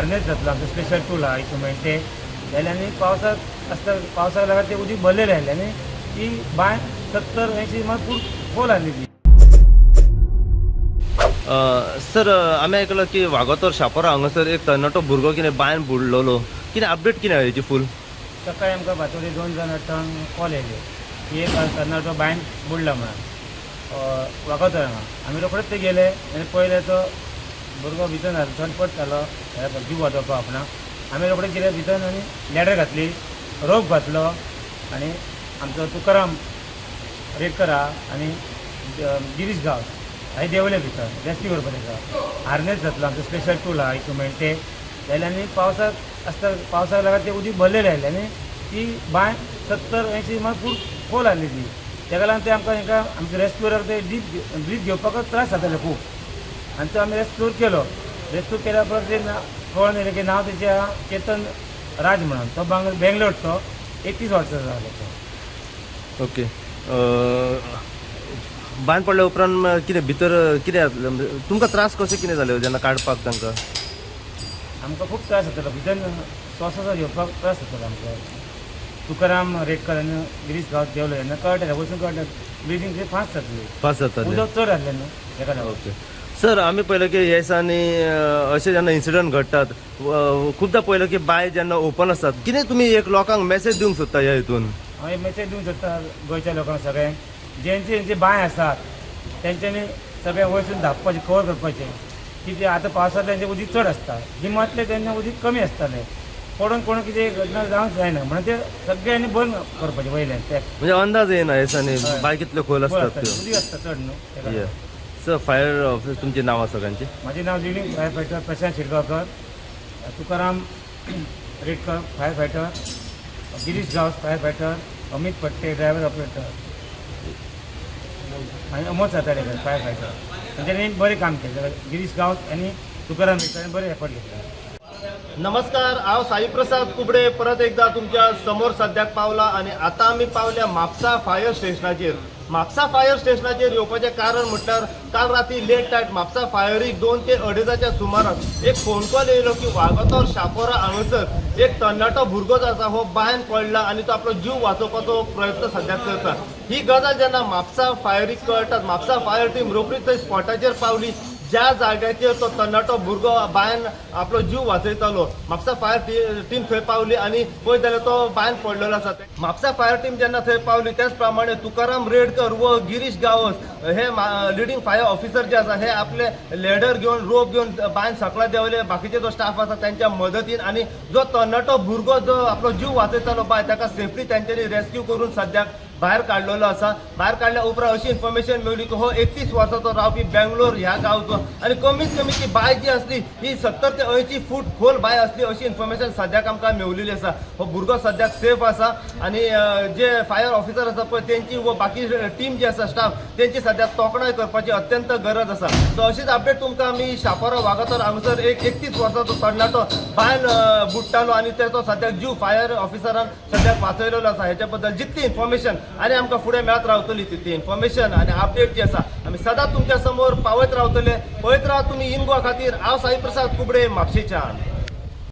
Harness घातलो आमचो special tool आहा इक्विपमेंट ते जाल्यार आनी पावसाक आसता पावसाक लागून ते उदीक भरलेलें आसलें आनी ती बांय 70-80 फूट खोल आसली ती. सर आमी आयकलां की वागोतोर शापोरा हांगासर एक तरणाटो भुरगो कितें बांयन बुडलोलो. कितें अपडेट कितें हेची फूल? सकाळी आमकां बातोडी 2 जाण एकठांय कॉल येयले की एक तरणाटो बांयन बुडला म्हणून वागोतोर हांगा. आमी रोखडेच ते गेले आनी पळयले तो भुरगो भितर झटपट जालो जीव वाचोवपाक आपणाक. आमी रोखडेच गेले भितर आनी लॅडर घातली, रोप घातलो आनी आमचो तुकाराम रेडकर आहा आनी गिरीश गांव हांवें देंवले भितर रेस्क्यू करपाक. हार्नेस घातलो आमचो स्पेशल टूल आहा इक्विपमेंट ते जाल्यार आनी पावसाक आसता पावसाक लागून ते उदीक भरलेलें आसलें आनी ती बांय 70-80 फूट खोल आसली ती. तेका लागून ते आमकां आमच्या रेस्क्यूराक ते ब्रीथ घेवपाकच त्रास जाताले खूब आनी तो आमी रेस्क्यू केल्या परत ते कळून येयलें की नांव तेचें आहा चेतन राज म्हणून. तो बेंगलोरचो 31 वर्सांचो जालो तो. ओके. बांयन पडल्या उपरांत कितें भितर कितें तुमकां त्रास कशें कितें जाले जेन्ना काडपाक तांकां? आमकां खूब त्रास जातालो भितर श्वासाचो घेवपाक त्रास जातालो आमकां. तुकाराम रेडकर आनी गिरीश गांव देंवले तेन्ना कळटा वचून कळटा ब्रिथींग ते फास्ट जातली उदक चड आसलें न्हू तेका लागून. ओके. सर आमी पळयलें की ह्या दिसांनी अशें जेन्ना इन्सिडंट घडटात खुबदां पळयलें की बांय जेन्ना ओपन आसतात कितें तुमी एक लोकांक मेसेज दिवंक सोदता ह्या हितून? हांव मेसेज दिवंक सोदता गोंयच्या लोकांक सगळ्यांक जेंचे बांय आसात तेंच्यांनी सगळें वयसून धांपपाचें कवर करपाचें. कितें आतां पावसांत तेंचें उदीक चड आसता गिमांतलें तेन्ना उदीक कमी आसतालें पडून कोण कितें घटना जावंक जायना म्हणून ते सगळ्यांनी बंद करपाचें वयल्यान ते म्हणजे अंदाज येना ह्या दिसांनी बांय कितल्यो खोल आसतात त्यो. उदीक आसता चड न्हू. या सर फायर ऑफिस तुमचें नांव आसा सगळ्यांचें? म्हाजें नांव living fire fighter Prashant Shirgaonkar, Tukaram Redkar fire fighter, Girish गांव फायर फायटर, अमित पट्टे ड्रायव्हर ऑपरेटर आनी अमोल साताडेकर फायर फायटर. तेंच्यांनी बरें काम केलें. गिरीश गांव आनी तुकाराम रेडकरान बरें एफर्ट घेतला. नमस्कार, हांव साई प्रसाद कुबडे परत एकदा तुमच्या समोर सद्याक पावला आणि आता आमी पावल्या म्हापसा फायर स्टेशनाचेर. म्हापसा फायर स्टेशनाचेर येवपाचें कारण म्हटल्यार काल राती लेट नायट म्हापसा फायरीक 2 ते 2:30च्या सुमाराक एक फोन कॉल येयलो की वागोतोर शापोरा हांगासर एक तरणाटो भुरगो जो आसा हो बांयन पडला आनी तो आपलो जीव वाचोवपाचो प्रयत्न सद्याक करता. ही गजाल जेन्ना म्हापसा फायरीक कळटात म्हापसा फायर टीम रोखडीच थंय स्पॉटाचेर पावली. ज्या जाग्याचेर तो तरणाटो भुरगो बांयन आपलो जीव वाचयतालो म्हापसा फायर टीम थंय पावली आनी पळयत जाल्यार तो बांयन पडलेलो आसा. म्हापसा फायर टीम जेन्ना थंय पावली त्याच प्रमाणे तुकाराम रेडकर व गिरीश गांवस हे लिडींग फायर ऑफिसर जे आसा हे आपले लॅडर घेवन रोप घेवन बांयन सकला देंवले. बाकीचे जो स्टाफ आसा त्यांच्या मदतीन आनी जो तरणाटो भुरगो जो आपलो जीव वाचयतालो बाय ताका सेफ्ली तांच्यांनी रेस्क्यू करून सद्याक भायर काडलेलो आसा. भायर काडल्या उपरांत अशी इन्फॉर्मेशन मेळ्ळी की हो 31 वर्साचो रावपी बेंगलोर ह्या गांवचो आनी कमीत कमी ती बाय जी आसली ही 70 ते 80 फूट खोल बाय आसली अशी इन्फॉर्मेशन सद्याक आमकां मेळिल्ली आसा. हो भुरगो सद्याक सेफ आसा आनी जे फायर ऑफिसर आसा पळय तेंची व बाकी टीम जी आसा स्टाफ तेंची सद्याक तोखणाय करपाची अत्यंत गरज आसा. सो अशीच अपडेट तुमकां आमी शापोरा वागातोर हांगासर एक 31 वर्साचो तरणाटो बायन बुडटालो आनी तेचो सद्याक जीव फायर ऑफिसरान सद्याक वाचयलेलो आसा. हेच्या बद्दल जितली इन्फॉर्मेशन आनी आमकां फुडें मेळत रावतली तितली इन्फॉर्मेशन आनी अपडेट जी आसा आमी सदांच तुमच्या समोर पावयत रावतले. पळयत रावा तुमी इन गोवा खातीर. हांव साई प्रसाद कुबडे म्हापशेच्यान.